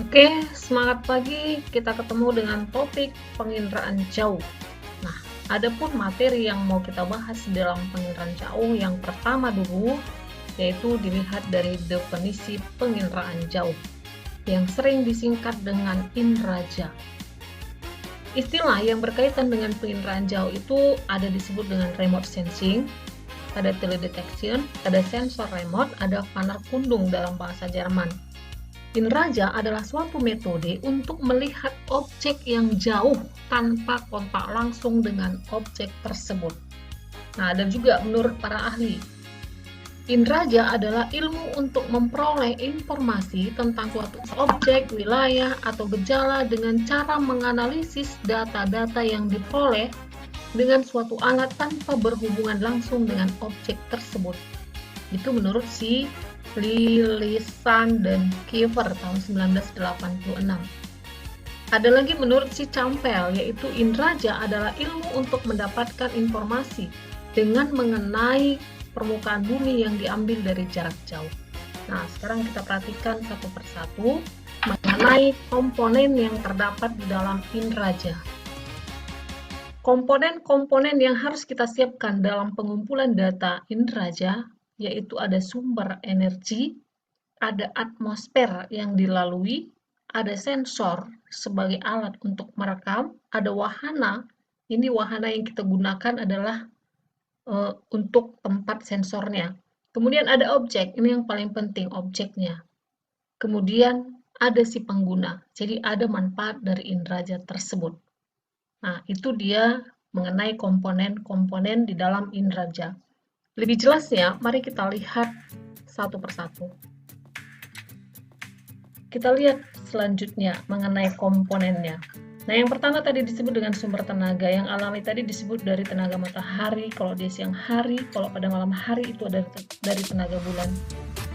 Oke, semangat pagi. Kita ketemu dengan topik penginderaan jauh. Nah, ada pun materi yang mau kita bahas dalam penginderaan jauh. Yang pertama dulu, yaitu dilihat dari definisi penginderaan jauh, yang sering disingkat dengan inderaja. Istilah yang berkaitan dengan penginderaan jauh itu ada disebut dengan remote sensing, ada teledetection, ada sensor remote, ada Vanderkundung dalam bahasa Jerman. Inderaja adalah suatu metode untuk melihat objek yang jauh tanpa kontak langsung dengan objek tersebut. Nah, dan juga menurut para ahli, inderaja adalah ilmu untuk memperoleh informasi tentang suatu objek, wilayah, atau gejala dengan cara menganalisis data-data yang diperoleh dengan suatu alat tanpa berhubungan langsung dengan objek tersebut. Itu menurut si Lillieson dan Kiefer tahun 1986. Ada lagi menurut si Campbell, yaitu inderaja adalah ilmu untuk mendapatkan informasi dengan mengenai permukaan bumi yang diambil dari jarak jauh. Nah, sekarang kita perhatikan satu persatu mengenai komponen yang terdapat di dalam inderaja. Komponen-komponen yang harus kita siapkan dalam pengumpulan data inderaja yaitu ada sumber energi, ada atmosfer yang dilalui, ada sensor sebagai alat untuk merekam, ada wahana. Ini wahana yang kita gunakan adalah untuk tempat sensornya. Kemudian ada objek, ini yang paling penting objeknya. Kemudian ada si pengguna, jadi ada manfaat dari inderaja tersebut. Nah, itu dia mengenai komponen-komponen di dalam inderaja. Lebih jelasnya, mari kita lihat satu persatu. Kita lihat selanjutnya mengenai komponennya. Nah, yang pertama tadi disebut dengan sumber tenaga. Yang alami tadi disebut dari tenaga matahari, kalau di siang hari, kalau pada malam hari itu ada dari tenaga bulan.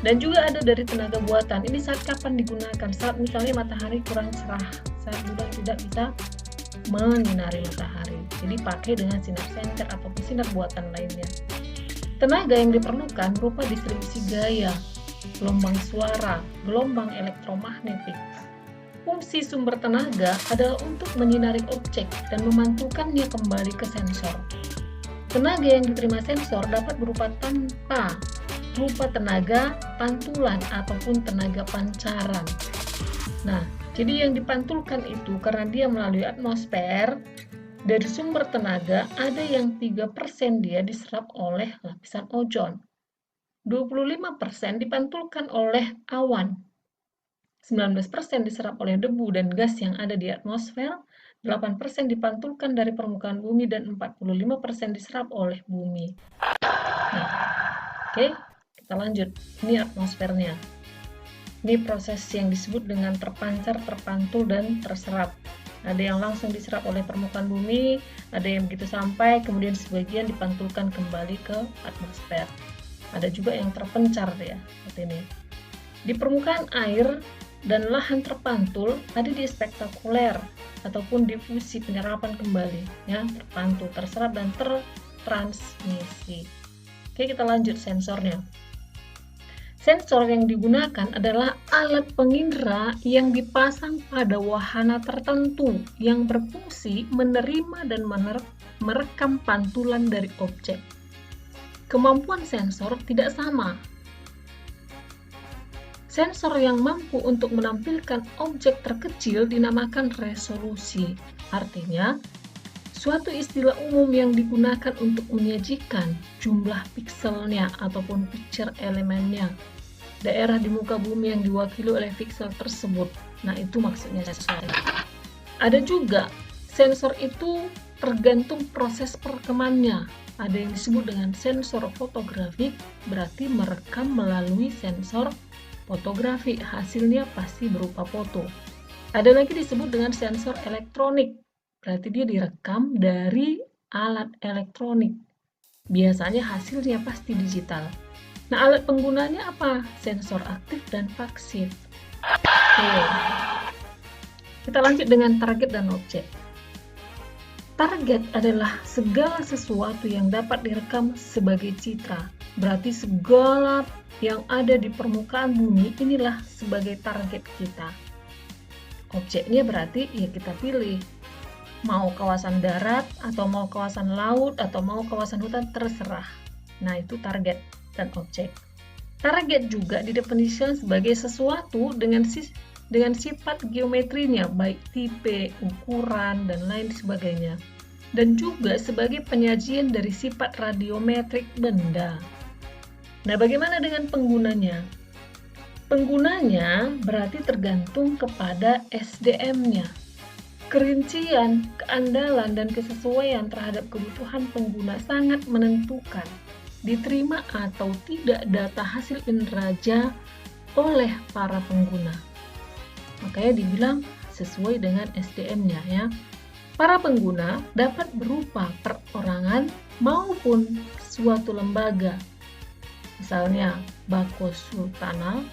Dan juga ada dari tenaga buatan. Ini saat kapan digunakan? Saat misalnya matahari kurang cerah, saat bulan tidak bisa menyinari matahari. Jadi pakai dengan sinar senter ataupun sinar buatan lainnya. Tenaga yang diperlukan berupa distribusi gaya, gelombang suara, gelombang elektromagnetik. Fungsi sumber tenaga adalah untuk menyinari objek dan memantulkannya kembali ke sensor. Tenaga yang diterima sensor dapat berupa tenaga pantulan ataupun tenaga pancaran. Nah, jadi yang dipantulkan itu karena dia melalui atmosfer. Dari sumber tenaga, ada yang 3% dia diserap oleh lapisan ozon. 25% dipantulkan oleh awan. 19% diserap oleh debu dan gas yang ada di atmosfer. 8% dipantulkan dari permukaan bumi dan 45% diserap oleh bumi. Nah, oke, kita lanjut. Ini atmosfernya. Ini proses yang disebut dengan terpancar, terpantul, dan terserap. Ada yang langsung diserap oleh permukaan bumi, ada yang begitu sampai, kemudian sebagian dipantulkan kembali ke atmosfer. Ada juga yang terpencar ya, seperti ini. Di permukaan air dan lahan terpantul, ada di spektakuler ataupun difusi penyerapan kembali, ya, terpantul, terserap, dan tertransmisi. Oke, kita lanjut sensornya. Sensor yang digunakan adalah alat pengindera yang dipasang pada wahana tertentu yang berfungsi menerima dan merekam pantulan dari objek. Kemampuan sensor tidak sama. Sensor yang mampu untuk menampilkan objek terkecil dinamakan resolusi. Artinya, suatu istilah umum yang digunakan untuk menyajikan jumlah pikselnya ataupun picture elemennya. Daerah di muka bumi yang diwakili oleh piksel tersebut. Nah, itu maksudnya sensor. Ada juga sensor itu tergantung proses perekamannya. Ada yang disebut dengan sensor fotografik, berarti merekam melalui sensor fotografi. Hasilnya pasti berupa foto. Ada lagi disebut dengan sensor elektronik, berarti dia direkam dari alat elektronik. Biasanya hasilnya pasti digital. Nah, alat penggunanya apa? Sensor aktif dan pasif. Oke. Kita lanjut dengan target dan objek. Target adalah segala sesuatu yang dapat direkam sebagai citra. Berarti segala yang ada di permukaan bumi inilah sebagai target kita. objeknya berarti ya kita pilih. Mau kawasan darat, atau mau kawasan laut, atau mau kawasan hutan, terserah. Nah, itu target dan objek. Target juga didefinisikan sebagai sesuatu dengan sifat geometrinya, baik tipe, ukuran, dan lain sebagainya. Dan juga sebagai penyajian dari sifat radiometrik benda. Nah, bagaimana dengan penggunanya? Penggunanya berarti tergantung kepada SDM-nya. Kerincian, keandalan, dan kesesuaian terhadap kebutuhan pengguna sangat menentukan diterima atau tidak data hasil inderaja oleh para pengguna. Makanya dibilang sesuai dengan SDM-nya ya. Para pengguna dapat berupa perorangan maupun suatu lembaga. Misalnya Bako Sultanal,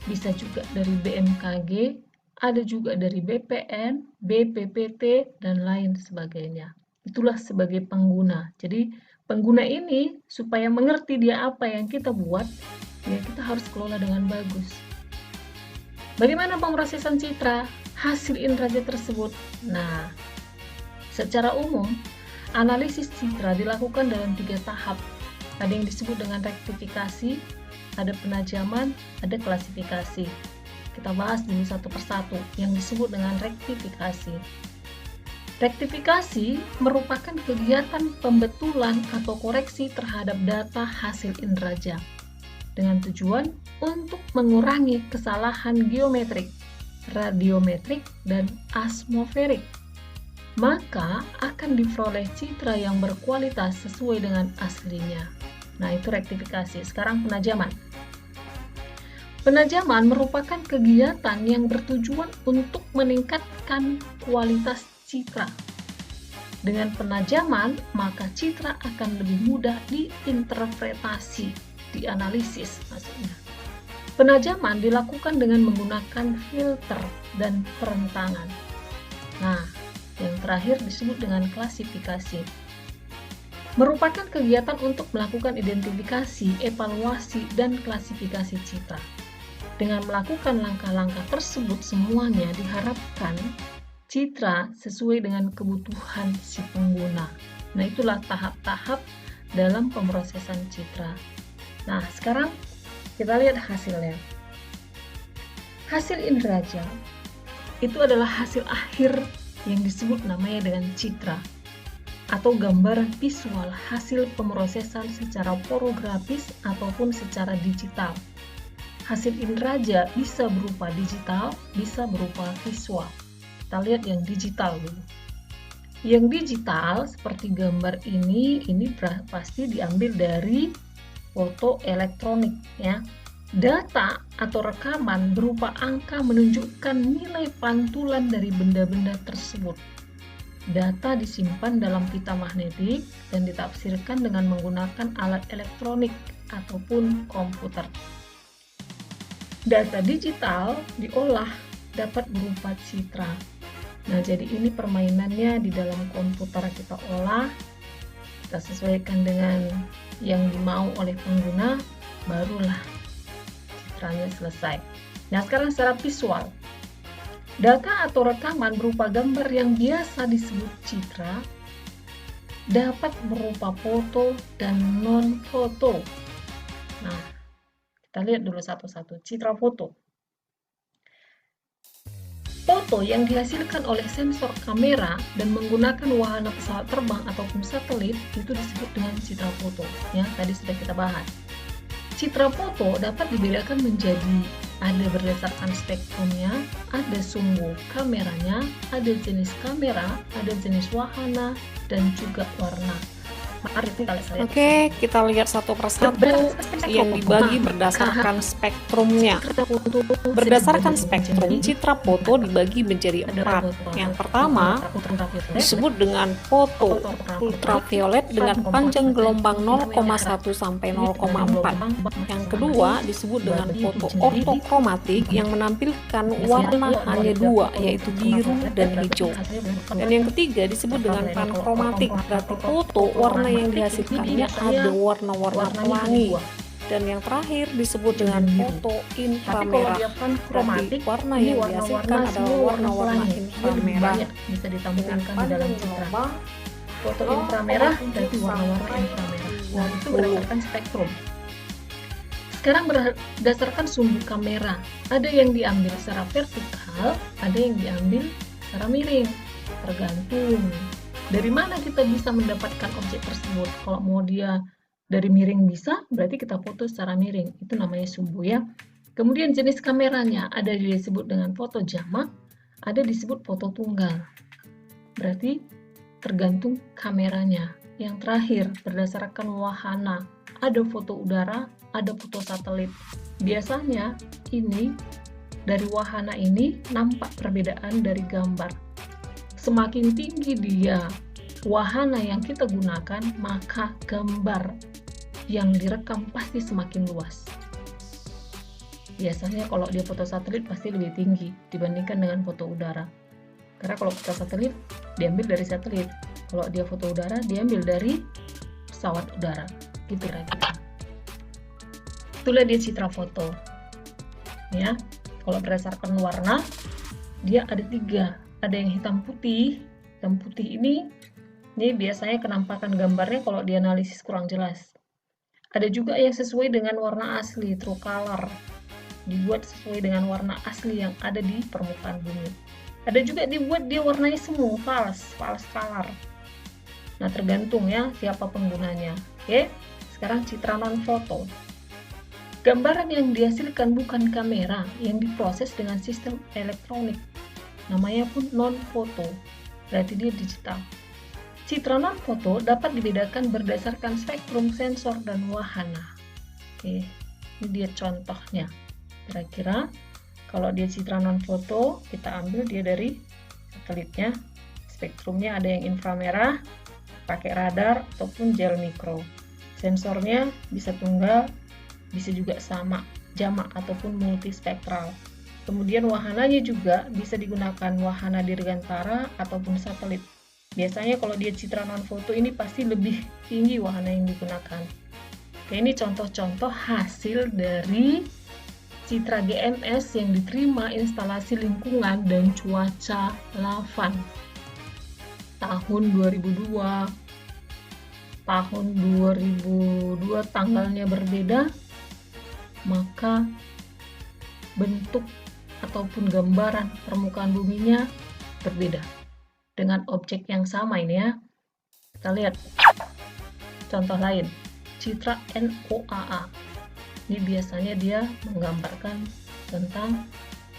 bisa juga dari BMKG, ada juga dari BPN, BPPT, dan lain sebagainya. Itulah sebagai pengguna. Jadi pengguna ini supaya mengerti dia apa yang kita buat, ya kita harus kelola dengan bagus. Bagaimana pemrosesan citra hasil inderaja tersebut? Nah, secara umum, analisis citra dilakukan dalam 3 tahap. Ada yang disebut dengan rektifikasi, ada penajaman, ada klasifikasi. Kita bahas dulu satu persatu yang disebut dengan rektifikasi. Rektifikasi merupakan kegiatan pembetulan atau koreksi terhadap data hasil inderaja dengan tujuan untuk mengurangi kesalahan geometrik, radiometrik, dan atmosferik. Maka akan diperoleh citra yang berkualitas sesuai dengan aslinya. Nah, itu rektifikasi. Sekarang penajaman. Penajaman merupakan kegiatan yang bertujuan untuk meningkatkan kualitas citra. Dengan penajaman, maka citra akan lebih mudah diinterpretasi, dianalisis maksudnya. Penajaman dilakukan dengan menggunakan filter dan perentangan. Nah, yang terakhir disebut dengan klasifikasi. Merupakan kegiatan untuk melakukan identifikasi, evaluasi, dan klasifikasi citra. Dengan melakukan langkah-langkah tersebut semuanya diharapkan citra sesuai dengan kebutuhan si pengguna. Nah, itulah tahap-tahap dalam pemrosesan citra. Nah, sekarang kita lihat hasilnya. Hasil inderaja itu adalah hasil akhir yang disebut namanya dengan citra atau gambaran visual hasil pemrosesan secara porografis ataupun secara digital. Hasil inderaja bisa berupa digital, bisa berupa visual. Kita lihat yang digital dulu. Yang digital seperti gambar ini pasti diambil dari foto elektronik ya. Data atau rekaman berupa angka menunjukkan nilai pantulan dari benda-benda tersebut. Data disimpan dalam pita magnetik dan ditafsirkan dengan menggunakan alat elektronik ataupun komputer. Data digital diolah dapat berupa citra. Nah, jadi ini permainannya di dalam komputer kita olah, kita sesuaikan dengan yang dimau oleh pengguna, barulah citranya selesai. Nah, sekarang secara visual. Data atau rekaman berupa gambar yang biasa disebut citra dapat berupa foto dan non-foto. Nah, kita lihat dulu satu-satu. Citra foto. Foto yang dihasilkan oleh sensor kamera dan menggunakan wahana pesawat terbang ataupun satelit itu disebut dengan citra foto. Ya, tadi sudah kita bahas. Citra foto dapat dibedakan menjadi ada berdasarkan spektrumnya, ada sumbu kameranya, ada jenis kamera, ada jenis wahana, dan juga warna. Oke, kita lihat satu persatu yang dibagi berdasarkan spektrumnya. Berdasarkan spektrum, citra foto dibagi menjadi 4. Yang pertama disebut dengan foto ultraviolet dengan panjang gelombang 0,1 sampai 0,4. Yang kedua disebut dengan foto ortokromatik yang menampilkan warna hanya 2, yaitu biru dan hijau. Dan yang ketiga disebut dengan pankromatik, berarti foto warna yang dihasilkannya ada warna-warna pelangi. Dan yang terakhir disebut dengan foto inframerah. Berarti warna yang dihasilkan adalah warna-warna inframerah. Bisa ditampilkan di dalam citra. Foto inframerah berarti warna-warna inframerah. Nah, itu berdasarkan spektrum. Sekarang berdasarkan sumbu kamera. Ada yang diambil secara vertikal, ada yang diambil secara miring. Tergantung dari mana kita bisa mendapatkan objek tersebut. Kalau mau dia dari miring bisa, berarti kita foto secara miring. Itu namanya sumbu ya. Kemudian jenis kameranya, ada disebut dengan foto jamak, ada disebut foto tunggal. Berarti tergantung kameranya. Yang terakhir, berdasarkan wahana, ada foto udara, ada foto satelit. Biasanya ini dari wahana ini nampak perbedaan dari gambar. Semakin tinggi dia wahana yang kita gunakan, maka gambar yang direkam pasti semakin luas. Biasanya kalau dia foto satelit pasti lebih tinggi dibandingkan dengan foto udara. Karena kalau foto satelit diambil dari satelit, kalau dia foto udara diambil dari pesawat udara. Gitu kira-kira. Itulah dia citra foto. Ya, kalau berdasarkan warna, dia ada 3. Ada yang hitam putih. Hitam putih ini biasanya kenampakan gambarnya kalau dianalisis kurang jelas. Ada juga yang sesuai dengan warna asli, true color. Dibuat sesuai dengan warna asli yang ada di permukaan bumi. Ada juga dibuat dia warnanya semu, false color. Nah, tergantung ya siapa penggunanya. Oke, sekarang citra non-foto. Gambaran yang dihasilkan bukan kamera, yang diproses dengan sistem elektronik. Namanya pun non-foto, berarti dia digital. Citra non-foto dapat dibedakan berdasarkan spektrum sensor dan wahana. Oke, ini dia contohnya. Kira-kira kalau dia citra non-foto, kita ambil dia dari satelitnya. Spektrumnya ada yang inframerah, pakai radar, ataupun gel mikro. Sensornya bisa tunggal, bisa juga sama, jamak, ataupun multispektral. Kemudian wahananya juga bisa digunakan wahana dirgantara ataupun satelit. Biasanya kalau dia citra non-foto ini pasti lebih tinggi wahana yang digunakan. Oke, ini contoh-contoh hasil dari citra GMS yang diterima instalasi lingkungan dan cuaca Lavan. Tahun 2002, tahun 2002 tanggalnya berbeda, maka bentuk ataupun gambaran permukaan buminya berbeda. Dengan objek yang sama ini ya. Kita lihat contoh lain, citra NOAA. Ini biasanya dia menggambarkan tentang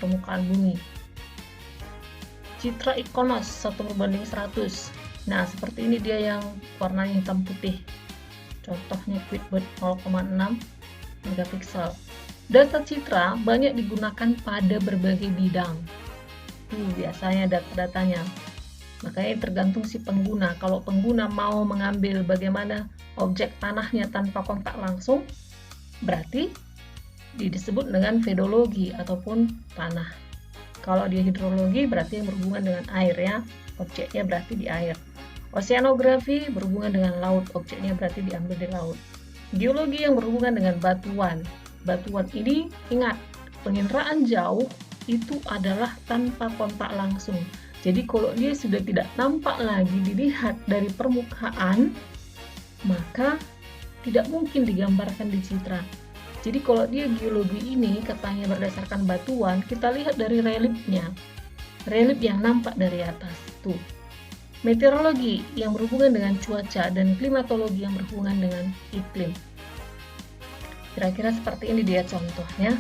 permukaan bumi. Citra Ikonos 1:100. Nah, seperti ini dia yang warnanya hitam putih. Contohnya QuickBird 0,6 megapiksel. Data citra banyak digunakan pada berbagai bidang. Biasanya data-datanya. Makanya tergantung si pengguna. Kalau pengguna mau mengambil bagaimana objek tanahnya tanpa kontak langsung, berarti disebut dengan pedologi ataupun tanah. Kalau dia hidrologi berarti yang berhubungan dengan air ya, objeknya berarti di air. Oceanografi berhubungan dengan laut, objeknya berarti diambil di laut. Geologi yang berhubungan dengan batuan. Batuan ini ingat, penginderaan jauh itu adalah tanpa kontak langsung. Jadi kalau dia sudah tidak nampak lagi dilihat dari permukaan, maka tidak mungkin digambarkan di citra. Jadi kalau dia geologi ini katanya berdasarkan batuan, kita lihat dari reliefnya. Relief yang nampak dari atas. Tuh. Meteorologi yang berhubungan dengan cuaca dan klimatologi yang berhubungan dengan iklim. Kira-kira seperti ini dia contohnya.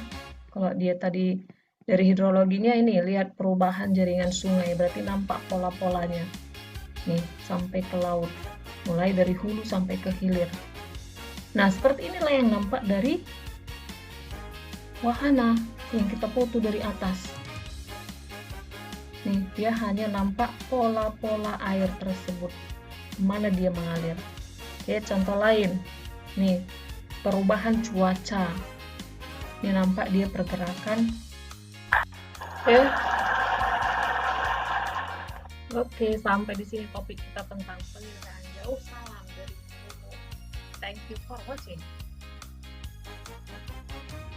Kalau dia tadi dari hidrologinya ini, lihat perubahan jaringan sungai, berarti nampak pola-polanya. Nih, sampai ke laut. Mulai dari hulu sampai ke hilir. Nah, seperti inilah yang nampak dari wahana yang kita foto dari atas. Nih, dia hanya nampak pola-pola air tersebut. Mana dia mengalir. Oke, contoh lain. Nih, perubahan cuaca. Ini nampak dia pergerakan. Oke, sampai di sini topik kita tentang penginderaan jauh. Salam dari Momo. Thank you for watching.